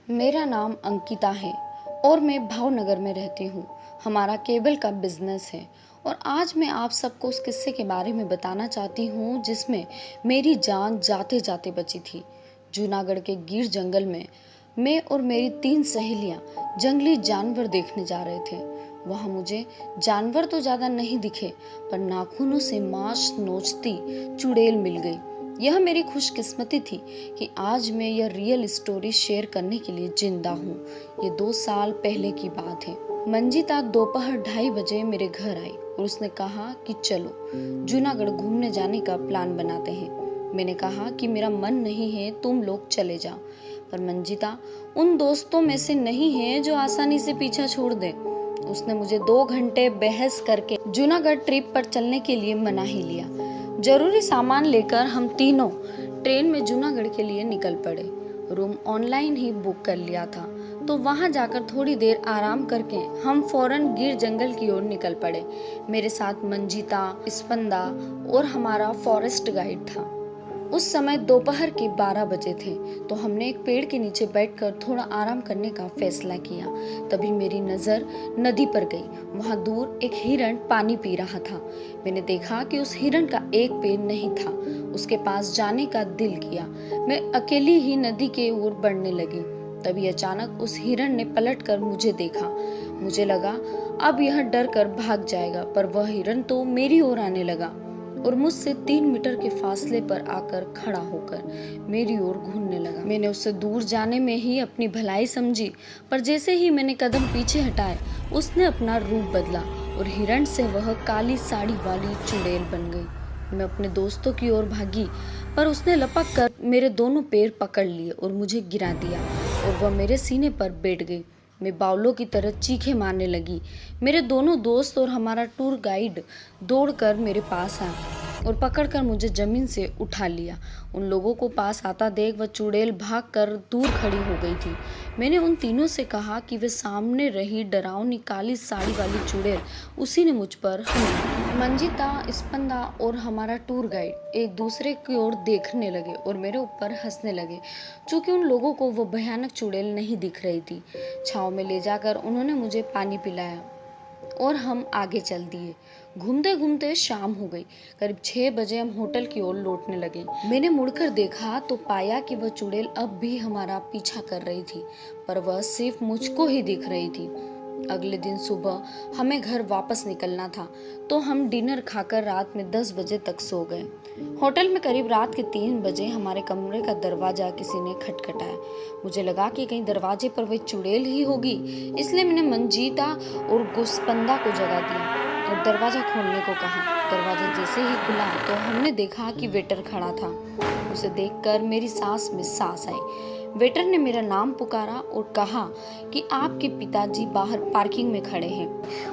मेरा नाम अंकिता है और मैं भावनगर में रहती हूँ। हमारा केबल का बिजनेस है और आज मैं आप सबको उस किस्से के बारे में बताना चाहती हूँ जिसमें मेरी जान जाते जाते बची थी। जूनागढ़ के गिर जंगल में मैं और मेरी 3 सहेलियाँ जंगली जानवर देखने जा रहे थे। वहाँ मुझे जानवर तो ज़्यादा नहीं दिखे, पर नाखूनों से मांस नोचती चुड़ैल मिल गई। यह मेरी खुशकिस्मती थी कि आज मैं यह रियल स्टोरी शेयर करने के लिए जिंदा हूँ। ये 2 साल पहले की बात है। मंजिता दोपहर 2:30 बजे मेरे घर आई और उसने कहा कि चलो जूनागढ़ घूमने जाने का प्लान बनाते हैं। मैंने कहा कि मेरा मन नहीं है, तुम लोग चले जाओ। पर मंजिता उन दोस्तों में से नहीं है जो आसानी से पीछा छोड़ दे। उसने मुझे 2 घंटे बहस करके जूनागढ़ ट्रिप पर चलने के लिए मना ही लिया। जरूरी सामान लेकर हम तीनों ट्रेन में जूनागढ़ के लिए निकल पड़े। रूम ऑनलाइन ही बुक कर लिया था, तो वहां जाकर थोड़ी देर आराम करके हम फौरन गिर जंगल की ओर निकल पड़े। मेरे साथ मंजिता, स्पंदा और हमारा फॉरेस्ट गाइड था। उस समय दोपहर के 12 बजे थे, तो हमने एक पेड़ के नीचे बैठकर थोड़ा आराम करने का फैसला किया। तभी मेरी नज़र नदी पर गई। वहाँ दूर एक हिरण पानी पी रहा था। मैंने देखा कि उस हिरण का एक पैर नहीं था। उसके पास जाने का दिल किया। मैं अकेली ही नदी के ओर बढ़ने लगी। तभी अचानक उस हिरण ने पलटकर मुझे देखा। मुझे लगा अब यह डर कर भाग जाएगा, पर वह हिरण तो मेरी ओर आने लगा और मुझसे 3 मीटर के फासले पर आकर खड़ा होकर मेरी ओर घूरने लगा। मैंने उससे दूर जाने में ही अपनी भलाई समझी, पर जैसे ही मैंने कदम पीछे हटाए, उसने अपना रूप बदला और हिरण से वह काली साड़ी वाली चुड़ैल बन गई। मैं अपने दोस्तों की ओर भागी, पर उसने लपक कर मेरे दोनों पैर पकड़ लिए और मुझे गिरा दिया और वह मेरे सीने पर बैठ गई। मैं बावलों की तरह चीखें मारने लगी। मेरे दोनों दोस्त और हमारा टूर गाइड दौड़कर मेरे पास आए और पकड़कर मुझे जमीन से उठा लिया। उन लोगों को पास आता देख वह चुड़ैल भागकर दूर खड़ी हो गई थी। मैंने उन तीनों से कहा कि वे सामने रही डरावनी काली साड़ी वाली चुड़ैल, उसी ने मुझ पर हमला। मंजिता, स्पंदा और हमारा टूर गाइड एक दूसरे की ओर देखने लगे और मेरे ऊपर हंसने लगे, क्योंकि उन लोगों को वो भयानक चुड़ैल नहीं दिख रही थी। छाँव में ले जाकर उन्होंने मुझे पानी पिलाया और हम आगे चल दिए। घूमते घूमते शाम हो गई। करीब 6 बजे हम होटल की ओर लौटने लगे। मैंने मुड़कर देखा तो पाया कि वह चुड़ैल अब भी हमारा पीछा कर रही थी, पर वह सिर्फ मुझको ही दिख रही थी। अगले दिन सुबह हमें घर वापस निकलना था, तो हम डिनर खाकर रात में 10 बजे तक सो गए। होटल में करीब रात के 3 बजे हमारे कमरे का दरवाजा किसी ने खटखटाया। मुझे लगा कि कहीं दरवाजे पर वह चुड़ैल ही होगी, इसलिए मैंने मंजीता और गुस्पंदा को जगा दिया और दरवाजा खोलने को कहा। दरवाजा जैसे ही खुला तो हमने देखा कि वेटर खड़ा था। उसे देखकर मेरी सांस में सांस आई। वेटर ने मेरा नाम पुकारा और कहा कि आपके पिताजी बाहर पार्किंग में खड़े हैं,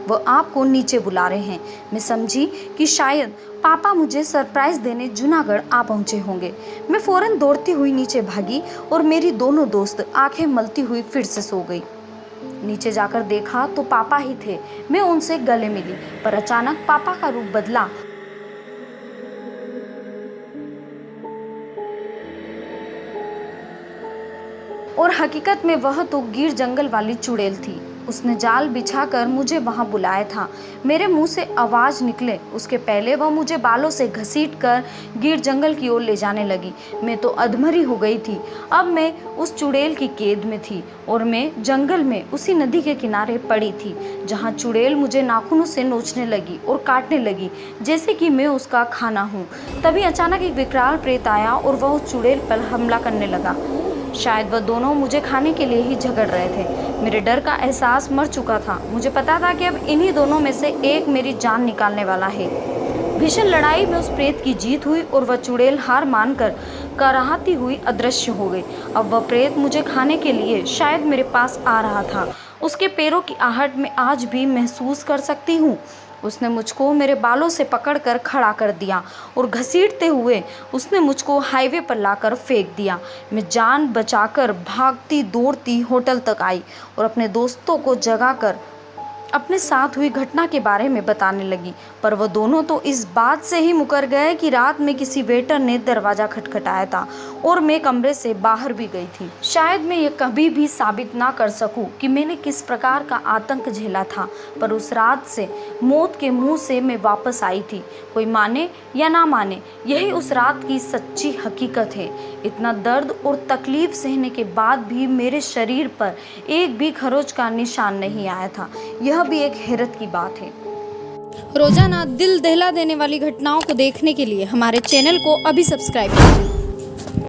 वो आपको नीचे बुला रहे हैं। मैं समझी कि शायद पापा मुझे सरप्राइज देने जूनागढ़ आ पहुंचे होंगे। मैं फौरन दौड़ती हुई नीचे भागी और मेरी दोनों दोस्त आंखें मलती हुई फिर से सो गई। नीचे जाकर देखा तो पापा ही थे। मैं उनसे गले मिली, पर अचानक पापा का रूप बदला और हकीकत में वह तो गिर जंगल वाली चुड़ैल थी। उसने जाल बिछाकर मुझे वहां बुलाया था। मेरे मुंह से आवाज निकले उसके पहले वह मुझे बालों से घसीटकर गिर जंगल की ओर ले जाने लगी। मैं तो अधमरी हो गई थी। अब मैं उस चुड़ैल की कैद में थी और मैं जंगल में उसी नदी के किनारे पड़ी थी, जहां चुड़ैल मुझे नाखूनों से नोचने लगी और काटने लगी, जैसे कि मैं उसका खाना हूँ। तभी अचानक एक विकराल प्रेत आया और वह उस चुड़ैल पर हमला करने लगा। शायद वह दोनों मुझे खाने के लिए ही झगड़ रहे थे। मेरे डर का एहसास मर चुका था। मुझे पता था कि अब इन्हीं दोनों में से एक मेरी जान निकालने वाला है। भीषण लड़ाई में उस प्रेत की जीत हुई और वह चुड़ैल हार मानकर कराहती हुई अदृश्य हो गई। अब वह प्रेत मुझे खाने के लिए शायद मेरे पास आ रहा था। उसके पैरों की आहट मैं आज भी महसूस कर सकती हूँ। उसने मुझको मेरे बालों से पकड़कर खड़ा कर दिया और घसीटते हुए उसने मुझको हाईवे पर लाकर फेंक दिया। मैं जान बचाकर भागती दौड़ती होटल तक आई और अपने दोस्तों को जगाकर अपने साथ हुई घटना के बारे में बताने लगी, पर वो दोनों तो इस बात से ही मुकर गए कि रात में किसी वेटर ने दरवाज़ा खटखटाया था और मैं कमरे से बाहर भी गई थी। शायद मैं ये कभी भी साबित ना कर सकूं कि मैंने किस प्रकार का आतंक झेला था, पर उस रात से मौत के मुंह से मैं वापस आई थी। कोई माने या ना माने, यही उस रात की सच्ची हकीकत है। इतना दर्द और तकलीफ सहने के बाद भी मेरे शरीर पर एक भी खरोच का निशान नहीं आया था। यह भी एक हैरत की बात है। रोजाना दिल दहला देने वाली घटनाओं को देखने के लिए हमारे चैनल को अभी सब्सक्राइब कीजिए।